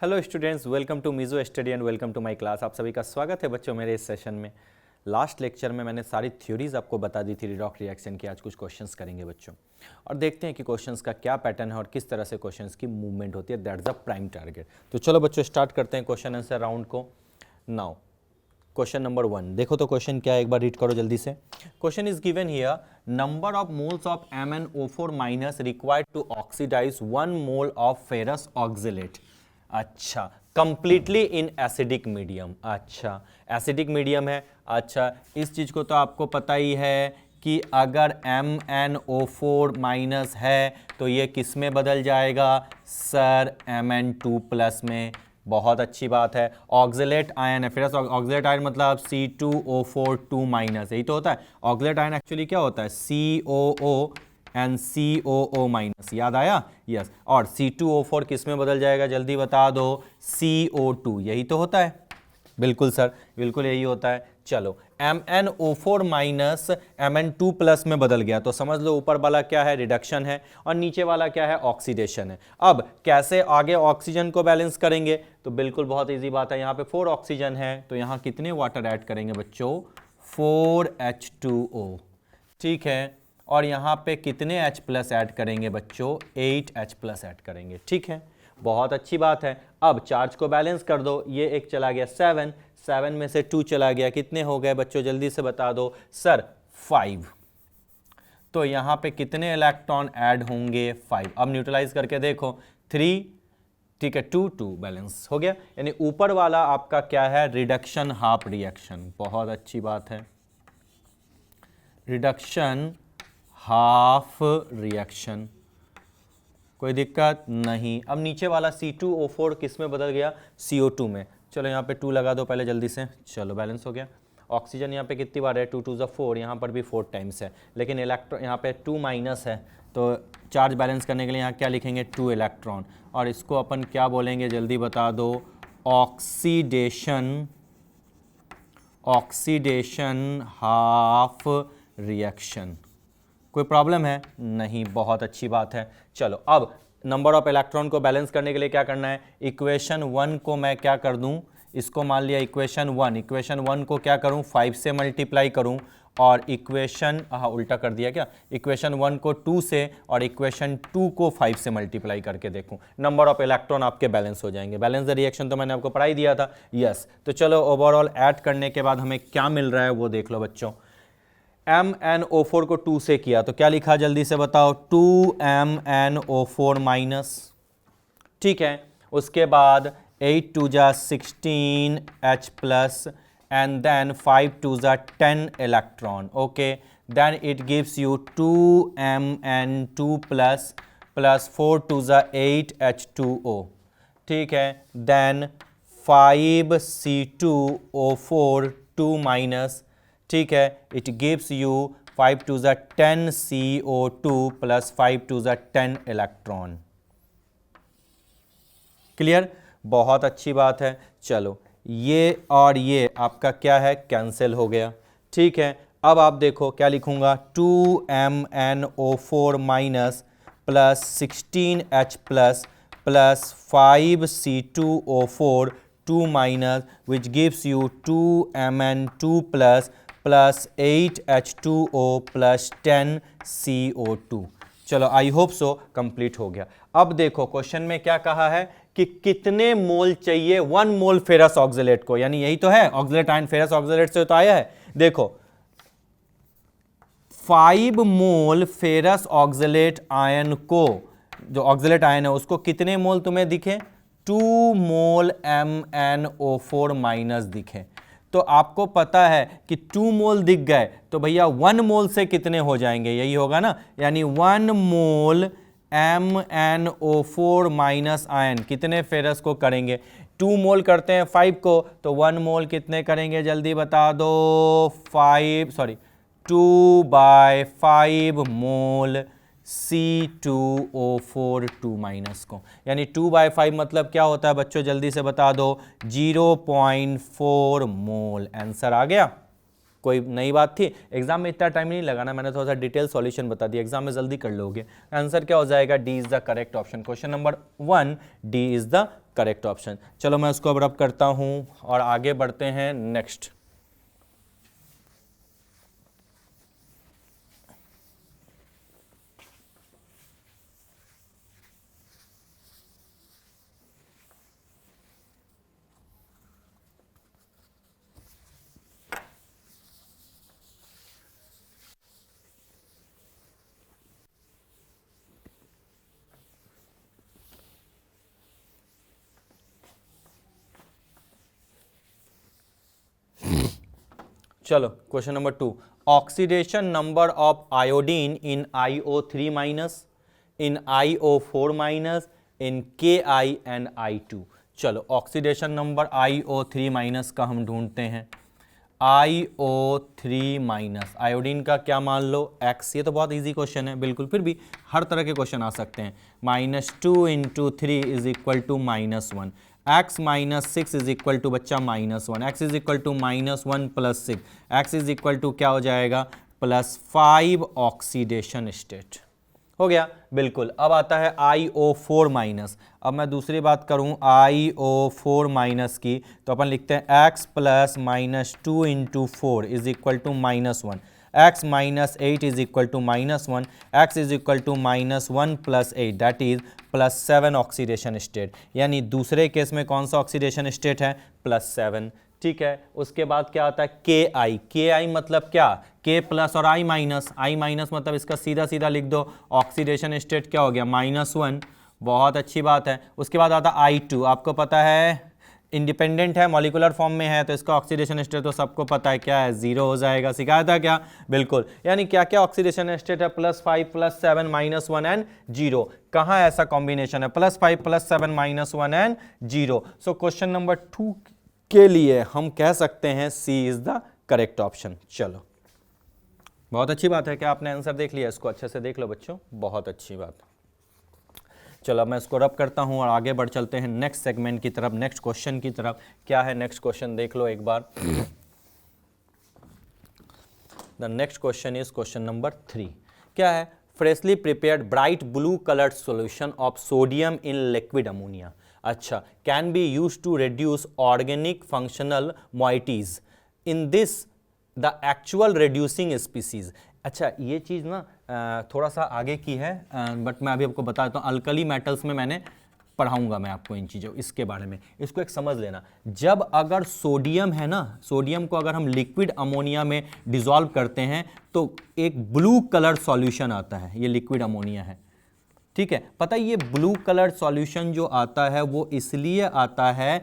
Hello students, welcome to Mizo study and welcome to my class. आप सभी का स्वागत है बच्चों मेरे इस सेशन में। लास्ट लेक्चर में मैंने सारी थ्योरीज आपको बता दी थी रिडॉक्स रिएक्शन की। आज कुछ क्वेश्चंस करेंगे बच्चों और देखते हैं कि क्वेश्चंस का क्या पैटर्न है और किस तरह से क्वेश्चंस की मूवमेंट होती है। That's the prime target. तो चलो बच्चों स्टार्ट करते हैं क्वेश्चन आंसर राउंड को। नाउ क्वेश्चन नंबर 1 देखो तो क्वेश्चन क्या है, एक बार रीड करो जल्दी से। Question is given here, number of moles of MnO4 minus required to oxidise 1 mole of ferrous oxalate. अच्छा, कंप्लीटली इन एसिडिक मीडियम। अच्छा, एसिडिक मीडियम है। अच्छा, इस चीज को तो आपको पता ही है कि अगर MnO4 माइनस है तो ये किस में बदल जाएगा सर, Mn2 प्लस में। बहुत अच्छी बात है। ऑक्जेलेट आयन है, फिर ऑक्जेलेट आयन मतलब C2O4 2 माइनस, यही तो होता है। ऑक्जेलेट आयन एक्चुअली क्या होता है, COO एंड COO माइनस, याद आया? यस। और C2O4 किस में बदल जाएगा जल्दी बता दो, CO2, यही तो होता है। बिल्कुल सर, बिल्कुल यही होता है। चलो, MnO4 माइनस Mn2 प्लस में बदल गया तो समझ लो ऊपर वाला क्या है, रिडक्शन है, और नीचे वाला क्या है, ऑक्सीडेशन है। अब कैसे आगे ऑक्सीजन को बैलेंस करेंगे, तो बिल्कुल बहुत इजी बात है। यहाँ पे 4 ऑक्सीजन है तो यहाँ कितने वाटर ऐड करेंगे बच्चों, 4H2O, ठीक है। और यहाँ पे कितने H प्लस ऐड करेंगे बच्चों, 8H प्लस ऐड करेंगे, ठीक है। बहुत अच्छी बात है। अब चार्ज को बैलेंस कर दो, ये एक चला गया 7 में से 2 चला गया, कितने हो गए बच्चों जल्दी से बता दो सर, 5। तो यहाँ पे कितने इलेक्ट्रॉन ऐड होंगे, 5। अब न्यूट्रलाइज करके देखो, 3, ठीक है, 2 बैलेंस हो गया। यानी ऊपर वाला आपका क्या है, रिडक्शन हाफ रिएक्शन। बहुत अच्छी बात है, रिडक्शन हाफ रिएक्शन, कोई दिक्कत नहीं। अब नीचे वाला C2O4 किस में बदल गया, CO2 में। चलो यहाँ पे 2 लगा दो पहले जल्दी से। चलो बैलेंस हो गया। ऑक्सीजन यहाँ पे कितनी बार है, 2 2 4, यहाँ पर भी 4 टाइम्स है, लेकिन इलेक्ट्रॉन यहाँ पे 2 माइनस है तो चार्ज बैलेंस करने के लिए यहाँ क्या लिखेंगे, 2 इलेक्ट्रॉन। और इसको अपन क्या बोलेंगे जल्दी बता दो, ऑक्सीडेशन, ऑक्सीडेशन हाफ रिएक्शन। कोई प्रॉब्लम है नहीं, बहुत अच्छी बात है। चलो अब नंबर ऑफ इलेक्ट्रॉन को बैलेंस करने के लिए क्या करना है, इक्वेशन 1 को मैं क्या कर दूं, इसको मान लिया इक्वेशन 1 को क्या करूं, 5 से मल्टीप्लाई करूं, और इक्वेशन उल्टा कर दिया क्या, इक्वेशन 1 को 2 से और इक्वेशन 2 को 5 से मल्टीप्लाई करके देखूं, नंबर ऑफ इलेक्ट्रॉन आपके बैलेंस हो जाएंगे। बैलेंस द रिएक्शन तो मैंने आपको पढ़ा ही दिया था। यस, तो चलो ओवरऑल ऐड करने के बाद हमें क्या मिल रहा है वो देख लो बच्चों। MnO4 को 2 से किया तो क्या लिखा जल्दी से बताओ, 2MnO4 माइनस, ठीक है। उसके बाद 8 2 जा 16H प्लस एंड देन 5 2 जा 10 electron, okay. Then it gives you 2Mn2 plus plus 4 2 जा 8H2O, ठीक है। देन 5C2O4 2 माइनस, ठीक है, इट गिव्स यू 5 2 जा 10 CO2 प्लस 5 2 जा 10 इलेक्ट्रॉन। क्लियर, बहुत अच्छी बात है। चलो ये और ये आपका क्या है, कैंसिल हो गया, ठीक है। अब आप देखो क्या लिखूंगा, 2MnO4 minus plus 16H plus plus 5C2O4 2 minus which gives you 2Mn2 plus plus 8H2O plus 10 CO2। चलो आई होप सो कंप्लीट हो गया। अब देखो क्वेश्चन में क्या कहा है कि कितने मोल चाहिए 1 मोल फेरस ऑक्जेलेट को, यानी यही तो है ऑक्जेलेट आयन, फेरस ऑक्जेलेट से तो आया है। देखो 5 मोल फेरस ऑक्जेलेट आयन को, जो ऑक्जेलेट आयन है उसको कितने मोल तुम्हें दिखे, 2 मोल MnO4 माइनस दिखे। तो आपको पता है कि 2 मोल दिख गए तो भैया 1 मोल से कितने हो जाएंगे, यही होगा ना। यानी 1 मोल MnO4 माइनस आयन कितने फेरस को करेंगे, 2 मोल करते हैं 5 को तो 1 मोल कितने करेंगे जल्दी बता दो, 2/5 मोल C2O4 2 माइनस को। यानी 2/5 मतलब क्या होता है बच्चों जल्दी से बता दो, 0.4 मोल। आंसर आ गया। कोई नई बात थी, एग्जाम में इतना टाइम नहीं लगाना, मैंने थोड़ा सा डिटेल सॉल्यूशन बता दिया, एग्जाम में जल्दी कर लोगे। आंसर क्या हो जाएगा, D is the correct option. Question number 1 D is the correct option. चलो मैं उसको अब रब करता हूँ और आगे बढ़ते हैं नेक्स्ट। चलो question number 2, oxidation number of iodine in IO3 minus, in IO4 minus, in Ki and I2। चलो ऑक्सीडेशन नंबर IO3 माइनस का हम ढूंढते हैं। IO3 माइनस, आयोडीन का क्या मान लो X, ये तो बहुत इजी क्वेश्चन है बिल्कुल, फिर भी हर तरह के क्वेश्चन आ सकते हैं। -2 × 3 is equal to -1, x -6 is equal to बच्चा -1, x is equal to -1 + 6, x is equal to क्या हो जाएगा +5 ऑक्सीडेशन स्टेट। हो गया बिल्कुल। अब आता है IO4 माइनस। अब मैं दूसरी बात करूं IO4 माइनस की, तो अपन लिखते हैं x + -2 × 4 is equal to -1, x -8 is equal to -1, x is equal to -1 + 8 that is +7 oxidation state. यानी दूसरे केस में कौन सा ऑक्सीडेशन स्टेट है +7। ठीक है, उसके बाद क्या आता है Ki मतलब क्या K प्लस और I माइनस मतलब इसका सीधा सीधा लिख दो, ऑक्सीडेशन स्टेट क्या हो गया -1, बहुत अच्छी बात है। उसके बाद आता I2, आपको पता है इंडिपेंडेंट है, मॉलिकुलर फॉर्म में है, तो इसका ऑक्सीडेशन स्टेट तो सबको पता है क्या है 0 हो जाएगा, सिखाया था क्या बिल्कुल। यानी क्या क्या ऑक्सीडेशन स्टेट है +5 +7 -1 एंड 0। कहाँ ऐसा कॉम्बिनेशन है +5 +7 -1 एंड 0। सो क्वेश्चन नंबर 2 के लिए हम कह सकते हैं C is the correct option. चलो बहुत अच्छी बात है कि आपने आंसर देख लिया, इसको अच्छे से देख लो बच्चों, बहुत अच्छी बात। चलो अब मैं इसको रब करता हूं और आगे बढ़ चलते हैं नेक्स्ट सेगमेंट की तरफ, नेक्स्ट क्वेश्चन की तरफ। क्या है नेक्स्ट क्वेश्चन देख लो एक बार। The next question is question number 3। क्या है, freshly prepared bright blue coloured solution of sodium in liquid ammonia, अच्छा, can be use to reduce organic functional moieties in this the actual reducing species. अच्छा ये चीज़ ना थोड़ा सा आगे की है, बट मैं अभी आपको बता देता हूँ। अल्कली मेटल्स में मैंने पढ़ाऊंगा मैं आपको इन चीज़ों, इसके बारे में। इसको एक समझ लेना, जब अगर सोडियम है ना, सोडियम को अगर हम लिक्विड अमोनिया में डिसॉल्व करते हैं तो एक ब्लू कलर सॉल्यूशन आता है, ये लिक्विड अमोनिया है। ठीक है, पता है ये ब्लू कलर सॉल्यूशन जो आता है वो इसलिए आता है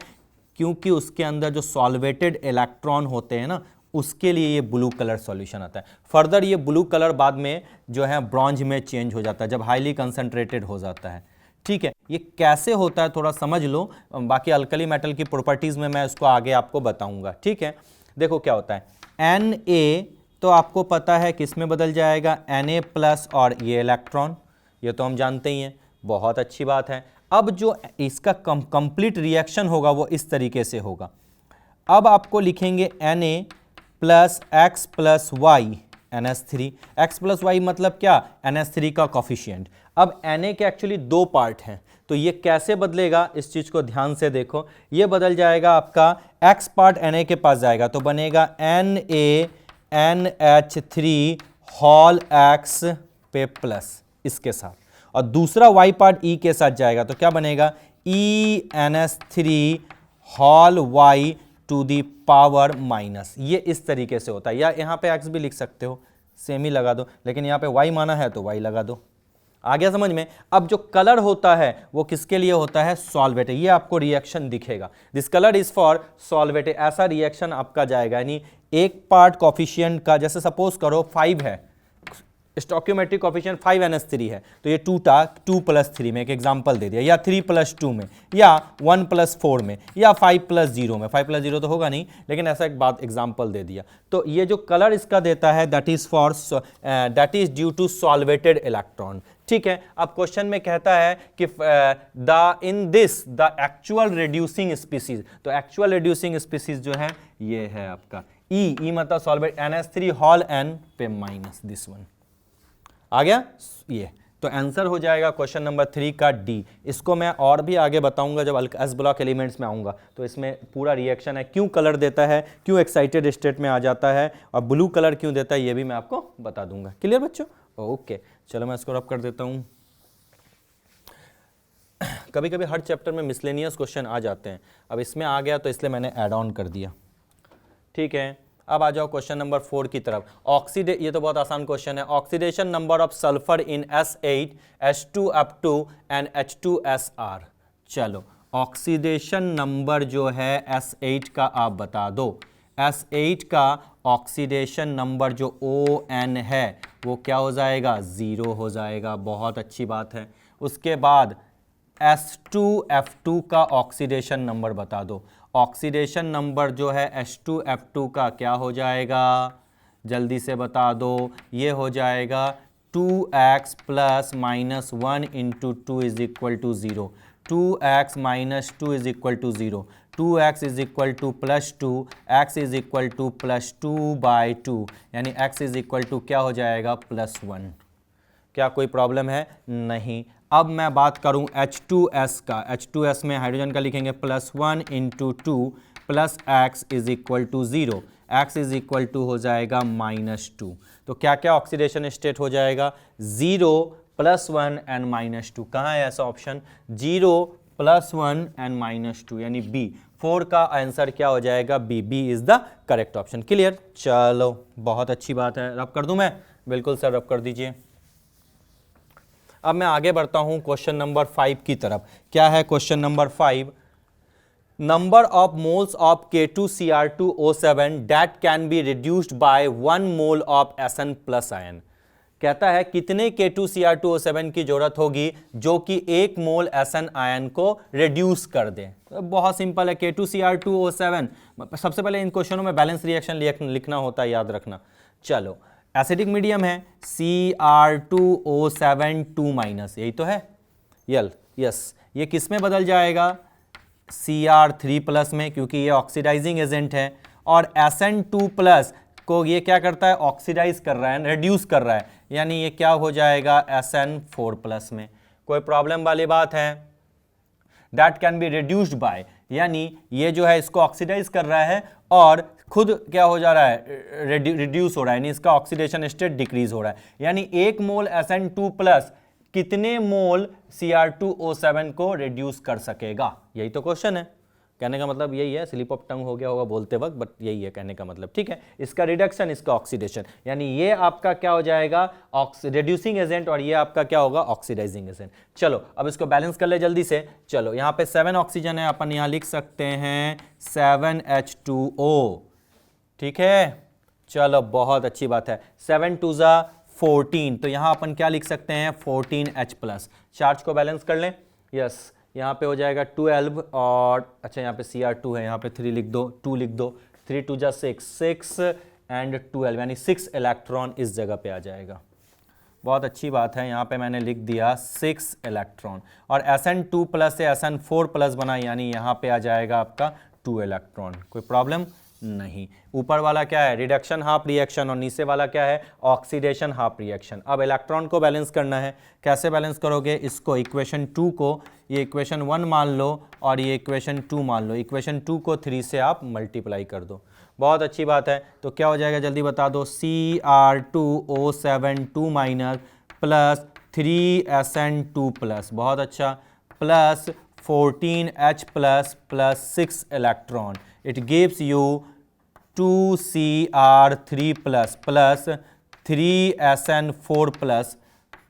क्योंकि उसके अंदर जो सॉल्वेटेड इलेक्ट्रॉन होते हैं ना, उसके लिए ये ब्लू कलर सॉल्यूशन आता है। फर्दर ये ब्लू कलर बाद में जो है ब्रॉन्ज में चेंज हो जाता है जब हाईली कंसंट्रेटेड हो जाता है। ठीक है, ये कैसे होता है थोड़ा समझ लो, बाकी अल्कली मेटल की प्रॉपर्टीज में मैं इसको आगे आपको बताऊंगा। ठीक है, देखो क्या होता है Na, तो आपको पता है किस में बदल जाएगा Na+ और ये इलेक्ट्रॉन, ये तो हम जानते ही हैं, बहुत अच्छी बात है। अब जो इसका कंप्लीट रिएक्शन होगा वो इस तरीके से होगा। अब आपको लिखेंगे Na + X + Y NH3, X + Y मतलब क्या NH3 का कॉफिशिएंट। अब Na के एक्चुअली 2 पार्ट हैं, तो ये कैसे बदलेगा इस चीज़ को ध्यान से देखो। ये बदल जाएगा आपका X पार्ट Na के पास जाएगा तो बनेगा NaNH3 होल X पे प्लस इसके साथ, और दूसरा Y पार्ट E के साथ जाएगा तो क्या बनेगा ENH3 whole Y to the power minus. ये इस तरीके से होता है, या यहाँ पे X भी लिख सकते हो, सेम ही लगा दो, लेकिन यहाँ पे Y माना है तो Y लगा दो। आ गया समझ में। अब जो कलर होता है वो किसके लिए होता है सॉल्वेट, ये आपको रिएक्शन दिखेगा, this colour is for solvate. ऐसा रिएक्शन आपका जाएगा, यानी एक पार्ट कॉफिशिएंट का, जैसे सपोज करो 5 है, स्टोइकियोमेट्रिक कोफिशिएंट 5 NH3 है, तो ये 2 था 2 + 3 में एक एग्जांपल दे दिया, या 3 + 2 में, या 1 + 4 में, या 5 + 0 में। 5 + 0 तो होगा नहीं, लेकिन ऐसा एक बात एग्जांपल दे दिया। तो ये जो कलर इसका देता है that is due to solvated electron. ठीक है, अब क्वेश्चन में कहता है कि in this the actual reducing species, तो एक्चुअल रिड्यूसिंग स्पीसीज जो है ये है आपका ई मतलब सॉल्वेट NH3 होल N पे माइनस दिस वन। आ गया ये, तो आंसर हो जाएगा क्वेश्चन नंबर 3 का डी। इसको मैं और भी आगे बताऊंगा जब एस ब्लॉक एलिमेंट्स में आऊँगा, तो इसमें पूरा रिएक्शन है, क्यों कलर देता है, क्यों एक्साइटेड स्टेट में आ जाता है और ब्लू कलर क्यों देता है, ये भी मैं आपको बता दूंगा। क्लियर बच्चों? ओके, चलो मैं इसको रब कर देता हूँ। कभी कभी हर चैप्टर में मिसलेनियस क्वेश्चन आ जाते हैं, अब इसमें आ गया तो इसलिए मैंने ऐड ऑन कर दिया। ठीक है, अब आ जाओ क्वेश्चन नंबर 4 की तरफ। ये तो बहुत आसान क्वेश्चन है। Oxidation number of sulphur in S8 H2F2 and H2SR। चलो, ऑक्सीडेशन नंबर जो है S8 का आप बता दो। S8 का ऑक्सीडेशन नंबर जो ON है वो क्या हो जाएगा, 0 हो जाएगा। बहुत अच्छी बात है। उसके बाद H2F2 का ऑक्सीडेशन नंबर बता दो। ऑक्सीडेशन नंबर जो है H2F2 का क्या हो जाएगा, जल्दी से बता दो। ये हो जाएगा 2x plus minus 1 into 2 is equal to 0। 2x minus 2 is equal to 0। 2x is equal to plus 2, x is equal to plus 2/2, यानी x इज इक्वल टू क्या हो जाएगा, +1। क्या कोई प्रॉब्लम है? नहीं। अब मैं बात करूं H2S का। H2S में हाइड्रोजन का लिखेंगे +1 into 2 plus x is equal to 0। x is equal to हो जाएगा -2। तो क्या क्या ऑक्सीडेशन स्टेट हो जाएगा, 0 +1 एंड -2। कहाँ है ऐसा ऑप्शन, 0 +1 एंड -2, यानी बी। 4 का आंसर क्या हो जाएगा, B. B is the correct option. Clear? चलो, बहुत अच्छी बात है। रब कर दूं मैं? बिल्कुल सर, रब कर दीजिए। अब मैं आगे बढ़ता हूं क्वेश्चन नंबर 5 की तरफ। क्या है question number 5? Number of moles of K2Cr2O7 that can be reduced by 1 mole of Sn plus ion. कहता है कितने K2Cr2O7 की जरूरत होगी जो कि 1 मोल Sn आयन को रिड्यूस कर दे। तो बहुत सिंपल है, K2Cr2O7। सबसे पहले इन क्वेश्चनों में बैलेंस रिएक्शन लिखना होता है, याद रखना। चलो, एसिडिक मीडियम है, Cr2O7 2-, यही तो है। यस, ये किस में बदल जाएगा, Cr3+ में, क्योंकि ये ऑक्सीडाइजिंग एजेंट है। और Sn2+ को ये क्या करता है, ऑक्सीडाइज कर रहा है, रिड्यूस कर रहा है, यानी ये क्या हो जाएगा, Sn4+ में। कोई प्रॉब्लम वाली बात है? That can be reduced by, यानी ये जो है इसको ऑक्सीडाइज कर रहा है और खुद क्या हो जा रहा है, रिड्यूस हो रहा है, यानी इसका ऑक्सीडेशन स्टेट डिक्रीज हो रहा है। यानी 1 मोल Sn2+ कितने मोल Cr2O7 को रिड्यूस कर सकेगा, यही तो क्वेश्चन है। कहने का मतलब यही है, स्लिप ऑफ टंग हो गया होगा बोलते वक्त, बट यही है कहने का मतलब। ठीक है, इसका रिडक्शन, इसका ऑक्सीडेशन, यानी ये आपका क्या हो जाएगा, रिड्यूसिंग एजेंट, और ये आपका क्या होगा, ऑक्सीडाइजिंग एजेंट। चलो, अब इसको बैलेंस कर ले जल्दी से। चलो, यहाँ पे 7 ऑक्सीजन है, अपन यहाँ लिख सकते हैं 7H2O। ठीक है, चलो बहुत अच्छी बात है। 7 2 ज़ा 14, तो यहाँ अपन क्या लिख सकते हैं, 14H+। चार्ज को बैलेंस कर लें। यस, यहाँ पे हो जाएगा 12, और अच्छा यहाँ पे Cr2 है, यहाँ पे 3 लिख दो, 2 लिख दो। 3 2 ज़ा 6 एंड 12, यानी 6 इलेक्ट्रॉन इस जगह पे आ जाएगा। बहुत अच्छी बात है, यहाँ पे मैंने लिख दिया 6 इलेक्ट्रॉन, और Sn2+ से Sn4+ बना, यानी यहाँ पे आ जाएगा आपका 2 इलेक्ट्रॉन। कोई प्रॉब्लम नहीं। ऊपर वाला क्या है, रिडक्शन हाफ रिएक्शन, और नीचे वाला क्या है, ऑक्सीडेशन हाफ रिएक्शन। अब इलेक्ट्रॉन को बैलेंस करना है। कैसे बैलेंस करोगे, इसको इक्वेशन 2 को ये इक्वेशन 1 मान लो और ये इक्वेशन 2 मान लो। इक्वेशन 2 को 3 से आप मल्टीप्लाई कर दो। बहुत अच्छी बात है। तो क्या हो जाएगा, जल्दी बता दो। Cr2O7 2- प्लस 3Sn2+, बहुत अच्छा, plus 14H+ plus 6 electron. It gives you 2Cr3+ plus 3Sn4+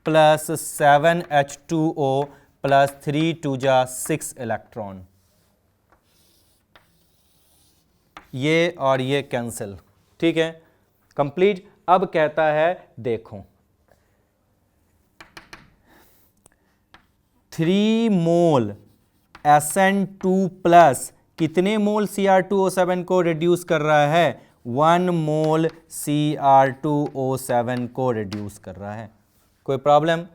plus 7H2O plus 3 2 ज़ा 6 इलेक्ट्रॉन। ये और ये कैंसिल। ठीक है, कंप्लीट। अब कहता है देखो, 3 मोल Sn2+ कितने मोल Cr2O7 को रिड्यूस कर रहा है, 1 मोल Cr2O7 को रिड्यूस कर रहा है। कोई प्रॉब्लम?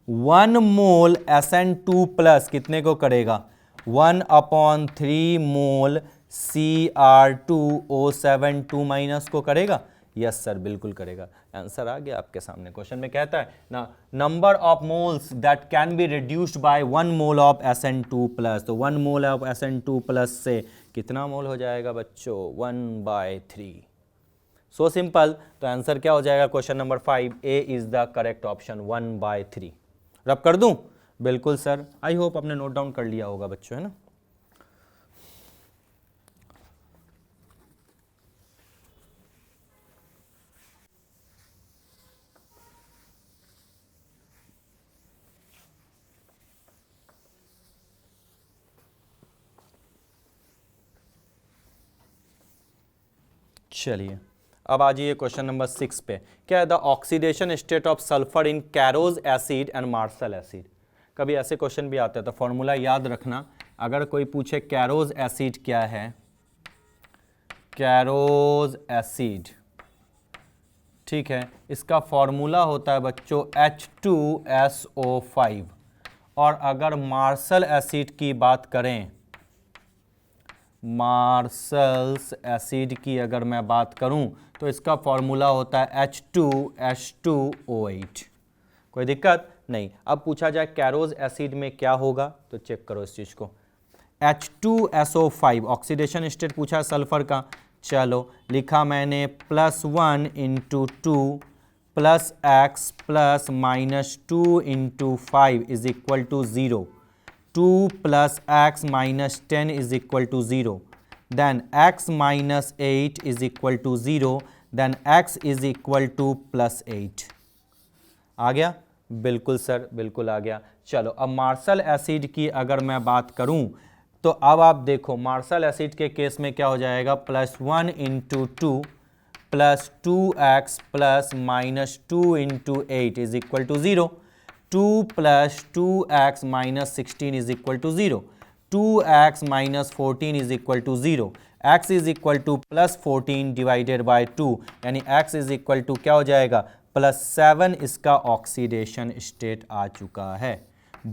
1 मोल Sn2+ कितने को करेगा, 1/3 मोल Cr2O7 2- को करेगा, यस सर बिल्कुल करेगा। आंसर आ गया आपके सामने। क्वेश्चन में कहता है ना number of moles that can be reduced by 1 mole of SN2+, तो 1 मोल ऑफ SN2+ से कितना मोल हो जाएगा बच्चों? 1/3। So simple. तो आंसर क्या हो जाएगा question number 5, A is the correct option 1/3। रब कर दूं? बिल्कुल सर। आई होप आपने नोट डाउन कर लिया होगा बच्चों, है ना। चलिए अब आ जाइए क्वेश्चन नंबर 6 पे। क्या है? The oxidation state of sulphur in Caro's acid and Marshall's acid. कभी ऐसे क्वेश्चन भी आते हैं तो फॉर्मूला याद रखना। अगर कोई पूछे कैरोज एसिड क्या है, कैरोज एसिड, ठीक है, इसका फॉर्मूला होता है बच्चों H2SO5। और अगर मार्शल एसिड की बात करें, मार्शल्स एसिड की अगर मैं बात करूं तो इसका फॉर्मूला होता है H2H2O8। कोई दिक्कत नहीं। अब पूछा जाए कैरोज एसिड में क्या होगा तो चेक करो इस चीज को। H2SO5 ऑक्सीडेशन स्टेट पूछा है सल्फर का। चलो लिखा मैंने +1 × 2 + x + -2 × 5 is equal to 0। 2 + x - 10 is equal to 0, then x - 8 is equal to 0, then x is equal to +8। आ गया? बिल्कुल सर बिल्कुल आ गया। चलो अब मार्शल एसिड की अगर मैं बात करूं तो अब आप देखो मार्शल एसिड के केस में क्या हो जाएगा, +1 × 2 + 2x + -2 × 8 is equal to 0। 2 + 2x - 16 is equal to 0। 2x - 14 is equal to 0। x is equal to +14 divided by 2, यानी x is equal to क्या हो जाएगा, +7। इसका ऑक्सीडेशन स्टेट आ चुका है।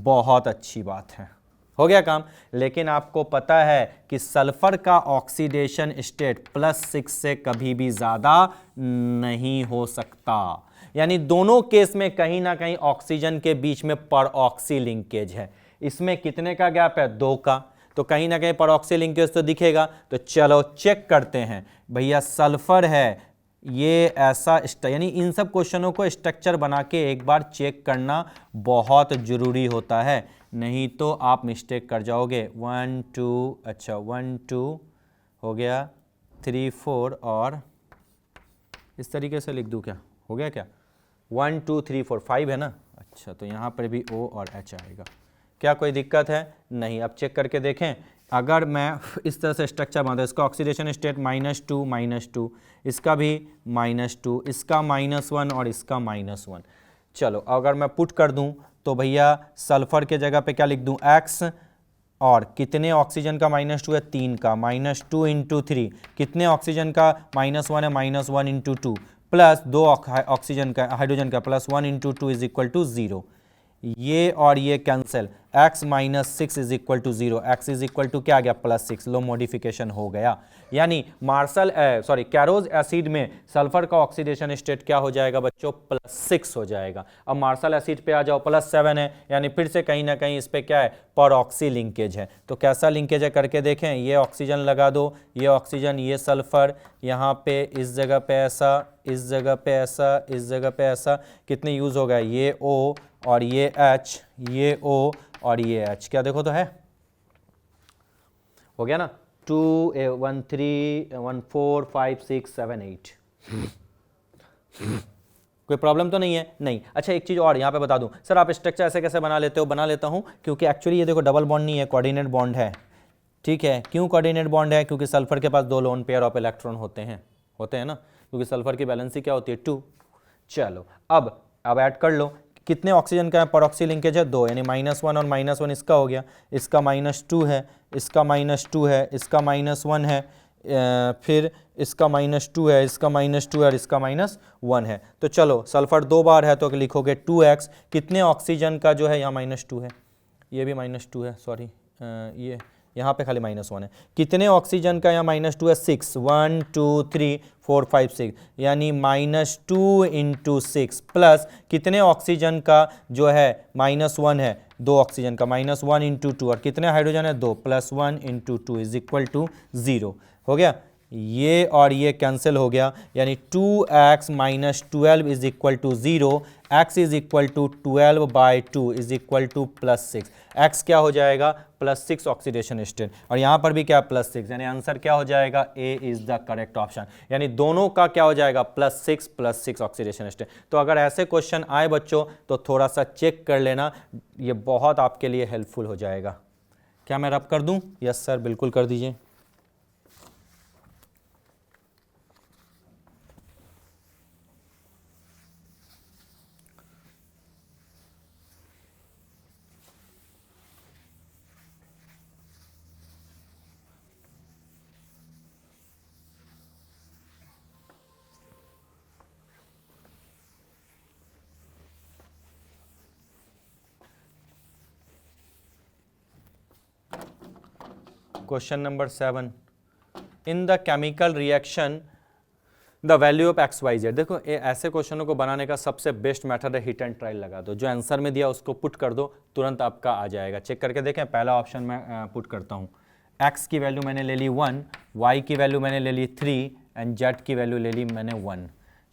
बहुत अच्छी बात है, हो गया काम। लेकिन आपको पता है कि सल्फर का ऑक्सीडेशन स्टेट +6 से कभी भी ज़्यादा नहीं हो सकता। यानी दोनों केस में कहीं ना कहीं ऑक्सीजन के बीच में परऑक्सी लिंकेज है। इसमें कितने का गैप है? 2 का। तो कहीं ना कहीं परऑक्सी लिंकेज तो दिखेगा। तो चलो चेक करते हैं भैया। सल्फर है ये ऐसा यानी इन सब क्वेश्चनों को स्ट्रक्चर बना के एक बार चेक करना बहुत ज़रूरी होता है, नहीं तो आप मिस्टेक कर जाओगे। 1 2 अच्छा 1 2 हो गया, 3 4 और इस तरीके से लिख दूँ क्या? हो गया क्या? 1 2 3 4 5 है ना। अच्छा तो यहाँ पर भी O और H आएगा। क्या कोई दिक्कत है? नहीं। अब चेक करके देखें। अगर मैं इस तरह से स्ट्रक्चर बनाता हूँ, इसका ऑक्सीडेशन स्टेट -2 -2, इसका भी -2, इसका -1 और इसका -1। चलो अगर मैं पुट कर दूं तो भैया सल्फर के जगह पे क्या लिख दूं, x, और कितने ऑक्सीजन का -2 है? 3 का। -2 × 3 कितने ऑक्सीजन का? -1 है, -1 × 2 प्लस 2 ऑक्सीजन का हाइड्रोजन का +1 × 2 इज इक्वल टू 0। ये और ये cancel. x - 6 is equal to 0। x is equal to क्या आ गया? +6। लो मॉडिफिकेशन हो गया। यानी कैरोज एसिड में सल्फर का ऑक्सीडेशन स्टेट क्या हो जाएगा बच्चों? +6 हो जाएगा। अब मार्शल एसिड पे आ जाओ, +7 है, यानी फिर से कहीं ना कहीं इस पे क्या है? परऑक्सी लिंकेज है। तो कैसा लिंकेज है करके देखें। ये ऑक्सीजन लगा दो, ये ऑक्सीजन, ये सल्फर, यहाँ पे इस जगह पे ऐसा, इस जगह पे ऐसा, इस जगह पे ऐसा, कितने यूज हो गए? ये O और ये H, ये O और ये H। क्या देखो तो है, हो गया ना। 2 1 3 1 4 5 6 7 8। कोई प्रॉब्लम तो नहीं है? नहीं। अच्छा एक चीज़ और यहाँ पे बता दूँ सर, आप स्ट्रक्चर ऐसे कैसे बना लेते हो? बना लेता हूँ क्योंकि एक्चुअली ये देखो डबल बॉन्ड नहीं है, कोऑर्डिनेट बॉन्ड है। ठीक है, क्यों कोऑर्डिनेट बॉन्ड है? क्योंकि सल्फर के पास 2 लोन पेयर ऑफ इलेक्ट्रॉन होते हैं ना, क्योंकि सल्फर की बैलेंसी क्या होती है? 2। चलो अब ऐड कर लो। कितने ऑक्सीजन का परऑक्सी लिंकेज है? 2, यानी -1 और -1 इसका हो गया, इसका -2 है, इसका -2 है, इसका -1 है, फिर इसका -2 है, इसका -2 है और इसका -1 है। तो चलो सल्फर 2 बार है तो लिखोगे 2x। कितने ऑक्सीजन का जो है यहाँ -2 है, ये भी -2 है, सॉरी ये यहाँ पे खाली -1 है। कितने ऑक्सीजन का यहाँ -2 है? 6, 1 2 3 4 5 6, यानी -2 × 6 प्लस कितने ऑक्सीजन का जो है -1 है? 2 ऑक्सीजन का, -1 × 2, और कितने हाइड्रोजन है? 2, +1 × 2 = 0 हो गया। ये और ये कैंसिल हो गया, यानी 2x - 12 = 0, x = 12/2 = +6। x क्या हो जाएगा? +6 ऑक्सीडेशन स्टेट, और यहाँ पर भी क्या? +6, यानी आंसर क्या हो जाएगा? ए इज द करेक्ट ऑप्शन, यानी दोनों का क्या हो जाएगा? +6 ऑक्सीडेशन स्टेट। तो अगर ऐसे क्वेश्चन आए बच्चों तो थोड़ा सा चेक कर लेना, ये बहुत आपके लिए हेल्पफुल हो जाएगा। क्या मैं रब कर दूँ? यस सर, बिल्कुल कर दीजिए। Question number 7, in the chemical reaction the value of XYZ। देखो ऐसे क्वेश्चनों को बनाने का सबसे बेस्ट मेथड है हिट एंड ट्रायल लगा दो, जो आंसर में दिया उसको पुट कर दो, तुरंत आपका आ जाएगा। चेक करके देखें, पहला ऑप्शन मैं पुट करता हूँ, x की वैल्यू मैंने ले ली 1, y की वैल्यू मैंने ले ली 3 एंड z की वैल्यू ले ली मैंने 1।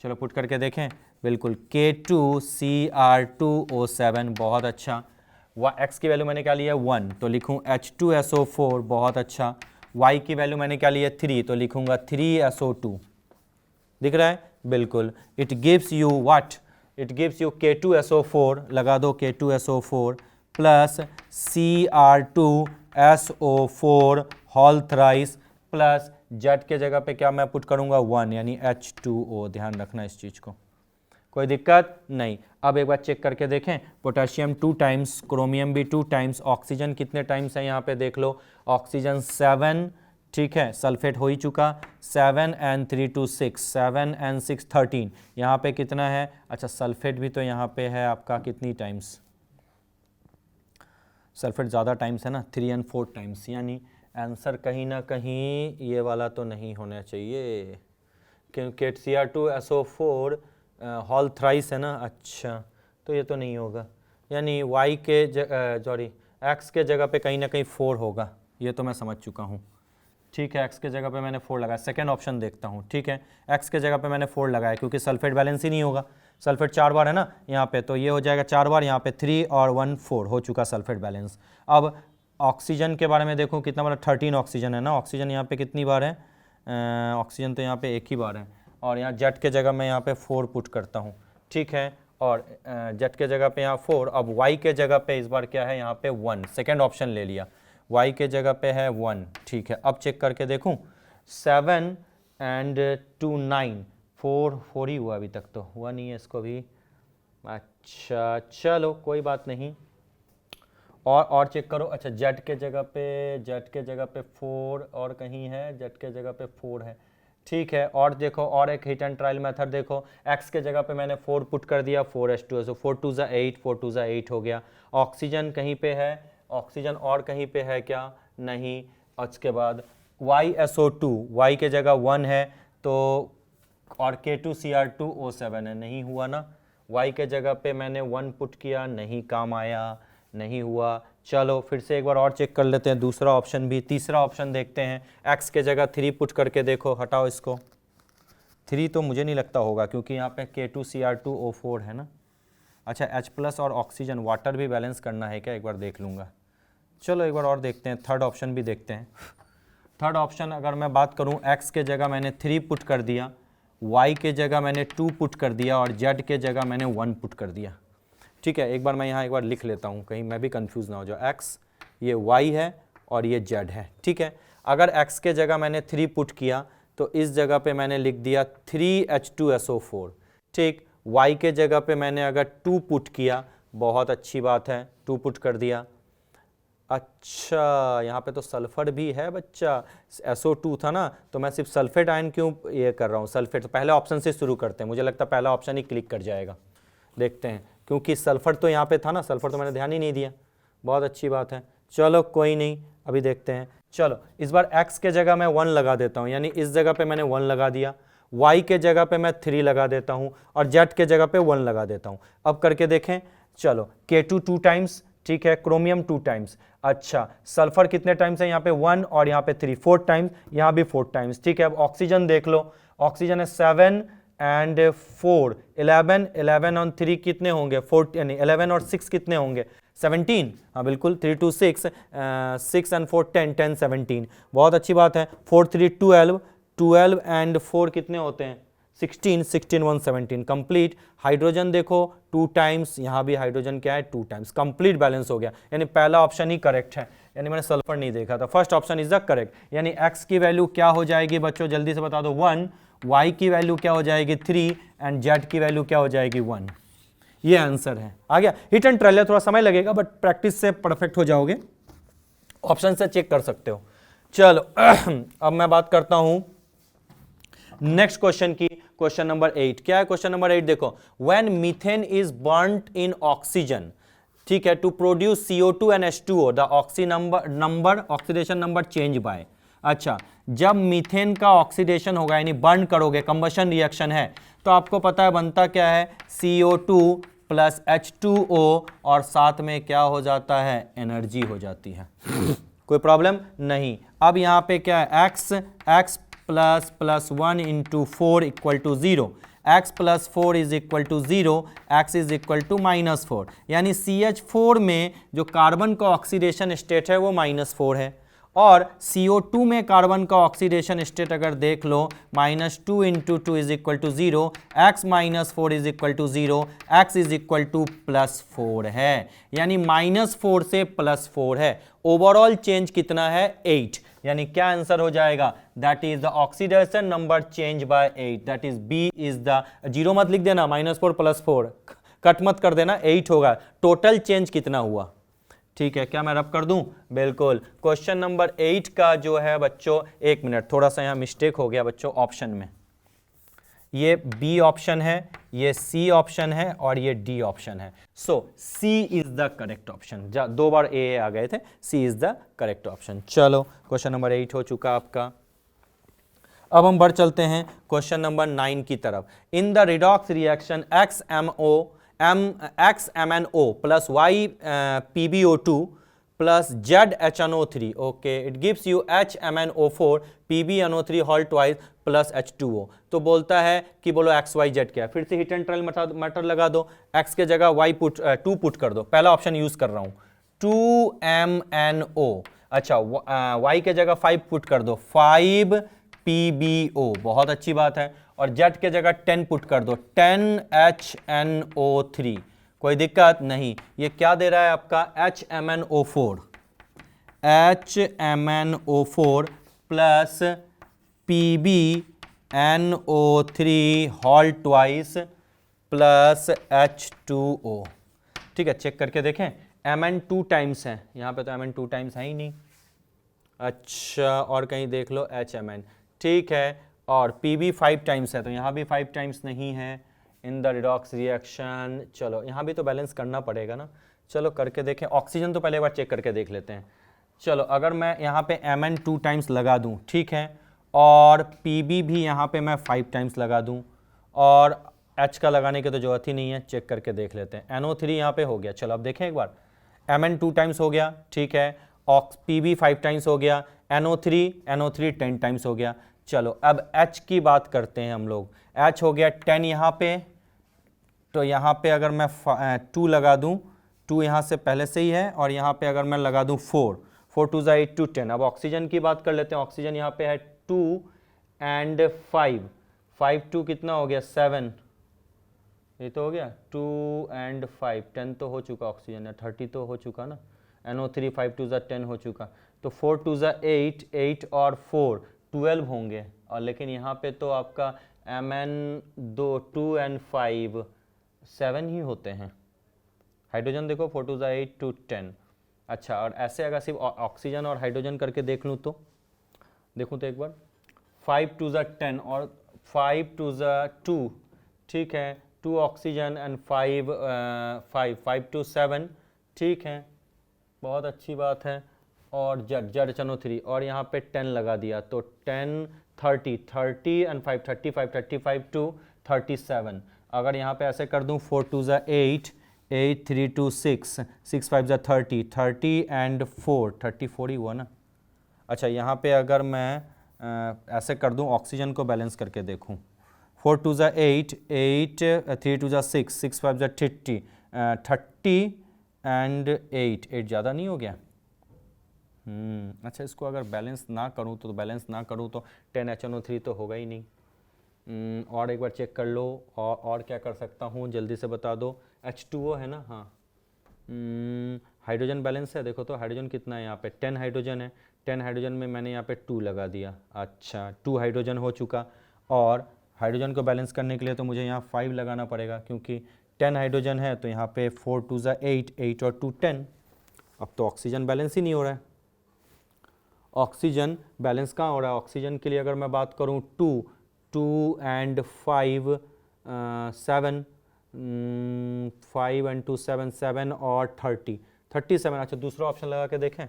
चलो पुट करके देखें, बिल्कुल K2Cr2O7, बहुत अच्छा। x की वैल्यू मैंने क्या लिया? 1, तो लिखूँ H2SO4, बहुत अच्छा। y की वैल्यू मैंने क्या लिया? 3, तो लिखूँगा 3SO2। दिख रहा है? बिल्कुल। It gives you what? It gives you K2SO4, लगा दो K2SO4 plus Cr2SO4 whole thrice plus Z के जगह पे क्या मैं पुट करूँगा? 1, यानी H2O। ध्यान रखना इस चीज़ को, कोई दिक्कत नहीं। अब एक बार चेक करके देखें, पोटेशियम 2 टाइम्स, क्रोमियम भी 2 टाइम्स, ऑक्सीजन कितने टाइम्स है यहाँ पे देख लो, ऑक्सीजन 7, ठीक है, सल्फेट हो ही चुका, 7 and 3 to 6, 7 and 6 13, यहाँ पे कितना है? अच्छा सल्फेट भी तो यहाँ पे है आपका कितनी टाइम्स? सल्फेट ज़्यादा टाइम्स है ना, 3 and 4 टाइम्स, यानी आंसर कहीं ना कहीं ये वाला तो नहीं होना चाहिए, क्योंकि Cr2SO4 होल थ्राइस है ना। अच्छा तो ये तो नहीं होगा, यानी y के सॉरी x के जगह पे कहीं ना कहीं 4 होगा, ये तो मैं समझ चुका हूँ। ठीक है, x के जगह पे मैंने 4 लगाया, सेकेंड ऑप्शन देखता हूँ। ठीक है, x के जगह पे मैंने 4 लगाया क्योंकि सल्फेट बैलेंस ही नहीं होगा, सल्फेट 4 बार है ना यहाँ पे, तो ये हो जाएगा 4 बार, यहाँ पे 3 और 1 4 हो चुका सल्फेट बैलेंस। अब ऑक्सीजन के बारे में देखो कितना बार? 13 ऑक्सीजन है ना, ऑक्सीजन यहाँ पे कितनी बार है? ऑक्सीजन तो यहाँ पे एक ही बार है, और यहाँ जेट के जगह मैं यहाँ पे 4 पुट करता हूँ। ठीक है, और जेट के जगह पे यहाँ 4, अब वाई के जगह पे इस बार क्या है? यहाँ पे 1, सेकेंड ऑप्शन ले लिया, y के जगह पे है 1। ठीक है, अब चेक करके देखूं, 7 and 2 9, 4 ही हुआ, अभी तक तो हुआ नहीं है इसको भी। अच्छा चलो कोई बात नहीं, और चेक करो। अच्छा जेड के जगह पे 4 और कहीं है, जेड के जगह पे 4 है। ठीक है, और देखो और एक हिट एंड ट्रायल मेथड देखो, x के जगह पे मैंने 4 पुट कर दिया, 4H2SO, 4 2 ज़ा 8, 4 2 ज़ा 8 हो गया। ऑक्सीजन कहीं पे है, ऑक्सीजन और कहीं पे है क्या? नहीं। उसके बाद YSO2, y के जगह 1 है, तो और K2Cr2O7 है, नहीं हुआ ना। y के जगह पे मैंने 1 पुट किया, नहीं काम आया, नहीं हुआ। चलो फिर से एक बार और चेक कर लेते हैं दूसरा ऑप्शन भी, तीसरा ऑप्शन देखते हैं। x के जगह 3 पुट करके देखो, हटाओ इसको, 3 तो मुझे नहीं लगता होगा क्योंकि यहाँ पे K2Cr2O4 है ना। अच्छा H+ और ऑक्सीजन वाटर भी बैलेंस करना है क्या? एक बार देख लूँगा। चलो एक बार और देखते हैं, थर्ड ऑप्शन भी देखते हैं। थर्ड ऑप्शन अगर मैं बात करूं, x के जगह मैंने 3 पुट कर दिया, y के जगह मैंने 2 पुट कर दिया, और z के जगह मैंने 1 पुट कर दिया। ठीक है, एक बार मैं यहाँ एक बार लिख लेता हूँ, कहीं मैं भी कंफ्यूज ना हो जाऊँ। x ये y है और ये z है। ठीक है, अगर x के जगह मैंने 3 पुट किया तो इस जगह पे मैंने लिख दिया 3H2SO4। ठीक, y के जगह पे मैंने अगर 2 पुट किया, बहुत अच्छी बात है, 2 पुट कर दिया। अच्छा यहाँ पे तो सल्फर भी है बच्चा, SO2 था ना, तो मैं सिर्फ सल्फेट आयन क्यों ये कर रहा हूँ? सल्फेट, तो पहले ऑप्शन से शुरू करते हैं, मुझे लगता है पहला ऑप्शन ही क्लिक कर जाएगा। देखते हैं, क्योंकि सल्फर तो यहाँ पे था ना, सल्फर तो मैंने ध्यान ही नहीं दिया। बहुत अच्छी बात है, चलो कोई नहीं, अभी देखते हैं। चलो इस बार x के जगह मैं 1 लगा देता हूँ, यानी इस जगह पे मैंने 1 लगा दिया, y के जगह पे मैं 3 लगा देता हूँ और z के जगह पे 1 लगा देता हूँ। अब करके देखें, चलो K2 2 टाइम्स, ठीक है, क्रोमियम 2 टाइम्स, अच्छा सल्फर कितने टाइम्स है यहाँ पे 1 और यहाँ पे 3, 4 टाइम्स, यहाँ भी 4 टाइम्स, ठीक है। अब ऑक्सीजन देख लो, ऑक्सीजन है 7 एंड 4, 11, 11 और 3 कितने होंगे 4, यानी 11 और 6 कितने होंगे 17, हाँ बिल्कुल, 3 2 6, 6 एंड 4 10, 10 17, बहुत अच्छी बात है। 4 3 12, 12 एंड 4 कितने होते हैं 16, 16 1 17, कंप्लीट। हाइड्रोजन देखो 2 टाइम्स, यहाँ भी हाइड्रोजन क्या है 2 टाइम्स, कंप्लीट बैलेंस हो गया, यानी पहला ऑप्शन ही करेक्ट है, यानी मैंने सल्फर नहीं देखा था, first option is the correct. यानी x की वैल्यू क्या हो जाएगी बच्चों, जल्दी से बता दो 1, y की वैल्यू क्या हो जाएगी 3 एंड z की वैल्यू क्या हो जाएगी 1। ये आंसर है, आ गया। हिट एंड ट्रायल है, थोड़ा समय लगेगा बट प्रैक्टिस से परफेक्ट हो जाओगे, ऑप्शन से चेक कर सकते हो। चलो अब मैं बात करता हूं नेक्स्ट क्वेश्चन की, क्वेश्चन नंबर 8। क्या है क्वेश्चन नंबर 8, देखो, when methane is burned in oxygen, ठीक है, to produce CO2 and H2O, the oxidation number change by. अच्छा, जब मीथेन का ऑक्सीडेशन होगा यानी बर्न करोगे, कंबशन रिएक्शन है, तो आपको पता है बनता क्या है CO2 प्लस H2O और साथ में क्या हो जाता है, एनर्जी हो जाती है। कोई प्रॉब्लम नहीं। अब यहाँ पे क्या है, x plus plus 1 into 4 equal to 0, x plus 4 is equal to 0, x is equal to -4, यानी CH4 में जो कार्बन का ऑक्सीडेशन स्टेट है वो -4 है, और CO2 में कार्बन का ऑक्सीडेशन स्टेट अगर देख लो -2 into 2 is equal to 0, x minus 4 is equal to 0, x is equal to +4 है, यानी -4 से +4 है। ओवरऑल चेंज कितना है 8, यानी क्या आंसर हो जाएगा, that is the oxidation number change by 8, that is B is the, zero मत लिख देना, -4 +4 कट मत कर देना, 8 होगा। टोटल चेंज कितना हुआ, ठीक है, क्या मैं रब कर दूं, बिल्कुल। क्वेश्चन नंबर 8 का जो है बच्चों, एक मिनट, थोड़ा सा यहाँ मिस्टेक हो गया बच्चों ऑप्शन में, ये बी ऑप्शन है, ये सी ऑप्शन है और ये डी ऑप्शन है। सो सी इज द करेक्ट ऑप्शन, 2 बार ए आ गए थे, सी इज द करेक्ट ऑप्शन। चलो क्वेश्चन नंबर 8 हो चुका आपका। अब हम बढ़ चलते हैं क्वेश्चन नंबर 9 की तरफ। In the redox reaction XMNO plus Y PbO2 plus ZHNO3, okay, it gives you HMNO4 PbNO3 whole twice plus H2O। तो बोलता है कि बोलो XYZ क्या है, फिर से हिट एंड ट्रायल मैटर लगा दो, x के जगह y पुट 2 पुट कर दो, पहला ऑप्शन यूज कर रहा हूं 2MNO, अच्छा y के जगह 5 पुट कर दो 5 PbO, बहुत अच्छी बात है, और Z के जगह 10 पुट कर दो 10HNO3, कोई दिक्कत नहीं। ये क्या दे रहा है आपका HMNO4 plus PbNO3 whole twice plus H2O, ठीक है, चेक करके देखें, Mn 2 टाइम्स है, यहाँ पे तो Mn 2 टाइम्स है ही नहीं, अच्छा और कहीं देख लो HMN, ठीक है, और Pb 5 टाइम्स है, तो यहाँ भी 5 टाइम्स नहीं है इन द रिडॉक्स रिएक्शन। चलो यहाँ भी तो बैलेंस करना पड़ेगा ना, चलो करके देखें, ऑक्सीजन तो पहले एक बार चेक करके देख लेते हैं। चलो अगर मैं यहाँ पे Mn 2 टाइम्स लगा दूँ, ठीक है, और Pb भी यहाँ पे मैं 5 टाइम्स लगा दूँ, और H का लगाने की तो जरूरत ही नहीं है, चेक करके देख लेते हैं। NO3 यहाँ पे हो गया, चलो अब देखें एक बार, Mn 2 टाइम्स हो गया, ठीक है, Pb 5 टाइम्स हो गया, NO3 10 टाइम्स हो गया। चलो अब H की बात करते हैं हम लोग, H हो गया 10 यहाँ पे, तो यहाँ पे अगर मैं 2 लगा दूँ, 2 यहाँ से पहले से ही है, और यहाँ पे अगर मैं लगा दूँ 4 2 ज़ा 8 2 10। अब ऑक्सीजन की बात कर लेते हैं, ऑक्सीजन यहाँ पे है 2 एंड 5 2 कितना हो गया 7, ये तो हो गया 2 एंड 5 10 तो हो चुका, ऑक्सीजन है 30 तो हो चुका ना, NO3 5 2 ज़ा 10 हो चुका, तो 4 2 ज़ा 8 8 और 4 12 होंगे, और लेकिन यहाँ पे तो आपका Mn 2 एंड 5 7 ही होते हैं। हाइड्रोजन देखो 4 2 ज़ा 8 2 10, अच्छा, और ऐसे अगर सिर्फ ऑक्सीजन और हाइड्रोजन करके देख लूँ तो देखूँ तो एक बार 5 2 ज़ा 10 और 5 2 ज़ा 2, ठीक है, 2 ऑक्सीजन एंड 5 2 7, ठीक है, बहुत अच्छी बात है। और जेड जेड चनो 3 और यहाँ पे 10 लगा दिया तो 10 30 30 एंड 5 35 टू 37। अगर यहाँ पे ऐसे कर दूँ 4 2 ज़ा 8 8 3 2 6 6 5 ज़ा 30 30 एंड 4 34 ही हुआ ना। अच्छा यहाँ पे अगर मैं ऐसे कर दूँ ऑक्सीजन को बैलेंस करके देखूँ 4 2 ज़ा 8 8 3 2 ज़ा 6 6 5 ज़ा 30 30 एंड 8 8 ज़्यादा नहीं हो गया? अच्छा इसको अगर बैलेंस ना करूँ तो बैलेंस ना करूँ तो 10HNO3 तो होगा ही नहीं। और एक बार चेक कर लो। और क्या कर सकता हूँ जल्दी से बता दो। H2O है ना, हाँ। हाइड्रोजन बैलेंस है, देखो तो हाइड्रोजन कितना है यहाँ पे 10 हाइड्रोजन है। 10 हाइड्रोजन में मैंने यहाँ पे 2 लगा दिया। अच्छा 2 हाइड्रोजन हो चुका। और हाइड्रोजन को बैलेंस करने के लिए तो मुझे यहाँ 5 लगाना पड़ेगा क्योंकि 10 हाइड्रोजन है तो यहाँ पे 4 2 ज़ा 8 8 और 2 10। अब तो ऑक्सीजन बैलेंस ही नहीं हो रहा है। ऑक्सीजन बैलेंस कहाँ हो रहा है? ऑक्सीजन के लिए अगर मैं बात करूँ 2 एंड 5 7 5 एंड 2 7 7 और 37। अच्छा दूसरा ऑप्शन लगा के देखें।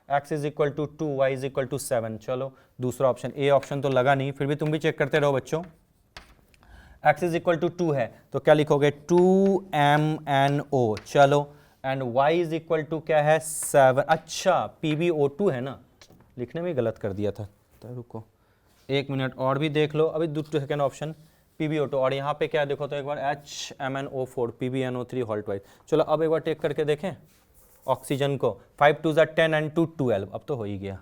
x is equal to 2 y is equal to 7। चलो दूसरा ऑप्शन, ए ऑप्शन तो लगा नहीं, फिर भी तुम भी चेक करते रहो बच्चों। x इज इक्वल टू 2 है तो क्या लिखोगे 2MnO। चलो and y is equal to क्या है 7। अच्छा PbO2 है ना, लिखने में गलत कर दिया था तो रुको 1 मिनट और भी देख लो। अभी दूसरा सेकेंड ऑप्शन PbO2 और यहाँ पे क्या देखो तो एक बार HMnO4 PbNO3 होल ट्वाइस। चलो अब एक बार टेक करके देखें ऑक्सीजन को 5 2 ज़ा 10 एंड 2 12। अब तो हो ही गया।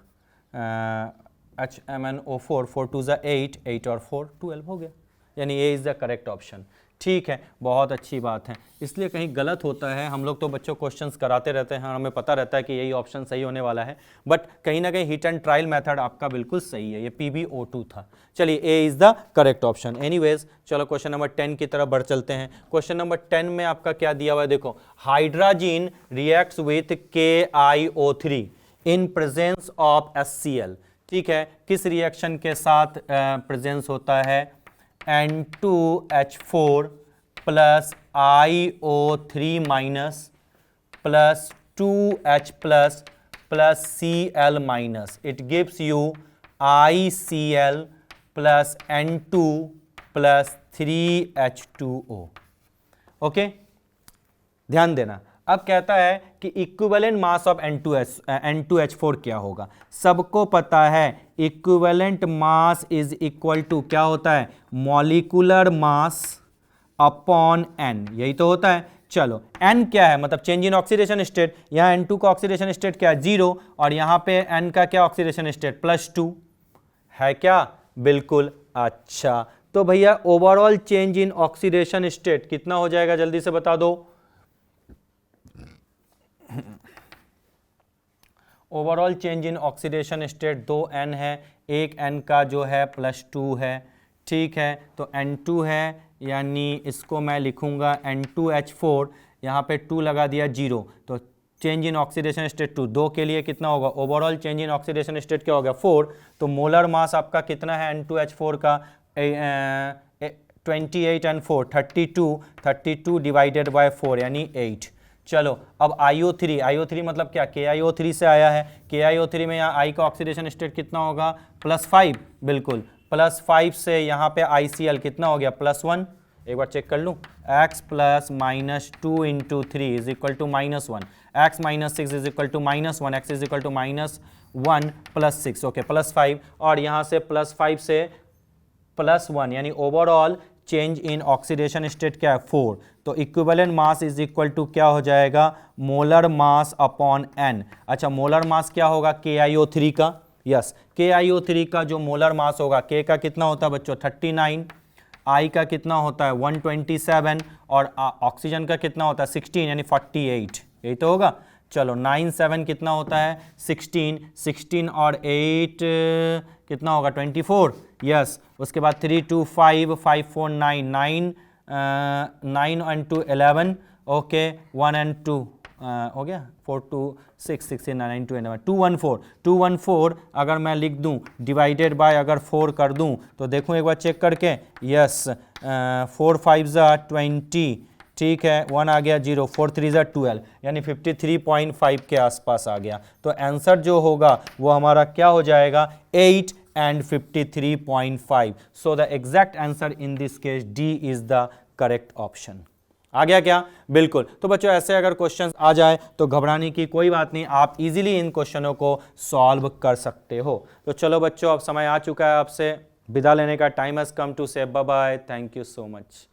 HMnO4 4 2 ज़ा 8 8 और 4 12 हो गया, यानी A is the correct option. ठीक है, बहुत अच्छी बात है। इसलिए कहीं गलत होता है, हम लोग तो बच्चों क्वेश्चंस कराते रहते हैं, हमें पता रहता है कि यही ऑप्शन सही होने वाला है, बट कहीं ना कहीं हिट एंड ट्रायल मेथड आपका बिल्कुल सही है, ये PbO2 था। चलिए A is the correct option. Anyways चलो क्वेश्चन नंबर 10 की तरफ बढ़ चलते हैं। क्वेश्चन नंबर 10 में आपका क्या दिया हुआ है, देखो hydrogen reacts with KiO3 in presence of HCl। ठीक है, किस रिएक्शन के साथ प्रेजेंस होता है N2H4 plus IO3 minus plus 2H plus plus Cl minus. It gives you ICl plus N2 plus 3H2O। Okay, ध्यान देना। अब कहता है कि इक्विवेलेंट मास ऑफ N2H4 क्या होगा। सबको पता है equivalent mass is equal to क्या होता है, मॉलिक्यूलर मास अपॉन N, यही तो होता है। चलो N क्या है, मतलब चेंज इन ऑक्सीडेशन स्टेट। यहाँ N2 का ऑक्सीडेशन स्टेट क्या है 0 और यहाँ पे N का क्या ऑक्सीडेशन स्टेट +2 है क्या, बिल्कुल। अच्छा तो भैया overall change in oxidation state कितना हो जाएगा, जल्दी से बता दो। Overall change in oxidation state 2N है, एक N का जो है +2 है। ठीक है, तो N2 है, यानी इसको मैं लिखूंगा N2H4, यहाँ पे 2 लगा दिया 0, तो चेंज इन ऑक्सीडेशन स्टेट 2 के लिए कितना होगा, overall change in oxidation state क्या हो गया 4। तो मोलर मास आपका कितना है N2H4 का 28 एंड 4 32 डिवाइडेड बाय 4 यानी 8। चलो अब IO3 मतलब क्या, KiO3 से आया है। KiO3 में यहाँ I का ऑक्सीडेशन स्टेट कितना होगा +5, बिल्कुल +5 से यहाँ पे ICl कितना हो गया +1। एक बार चेक कर लूँ, x plus -2 into 3 is equal to -1, x minus 6 is equal to -1, x is equal to -1 plus 6, okay +5 और यहाँ से +5 से +1 यानी overall change in oxidation state क्या है 4। तो equivalent mass is equal to क्या हो जाएगा, मोलर मास अपॉन N। अच्छा मोलर मास क्या होगा KiO3 का, यस KiO3 का जो मोलर मास होगा, K का कितना होता है बच्चों 39, I का कितना होता है 127 और ऑक्सीजन का कितना होता है 16 यानी 48, यही तो होगा। चलो 9 7 कितना होता है 16 और 8 कितना होगा 24, यस। उसके बाद 3 2 5 5 4 9 9 एंड 2 11, ओके 1 एंड 2 हो गया 4 2 6 16 9 2 11 214 अगर मैं लिख दूं डिवाइडेड बाय अगर 4 कर दूं तो देखूं एक बार चेक करके, यस 4 5 ज़ा 20, ठीक है, 1 आ गया, 0, 4 3 ज़ा 12, यानी 53.5 के आसपास आ गया। तो आंसर जो होगा वो हमारा क्या हो जाएगा, 8 and 53.5। So the exact answer in this case D is the correct option. आ गया क्या? बिल्कुल। तो बच्चों ऐसे अगर क्वेश्चंस आ जाए तो घबराने की कोई बात नहीं, आप इजीली इन क्वेश्चनों को सॉल्व कर सकते हो। तो चलो बच्चों, अब समय आ चुका है आपसे विदा लेने का, time has come to say bye bye, thank you so much.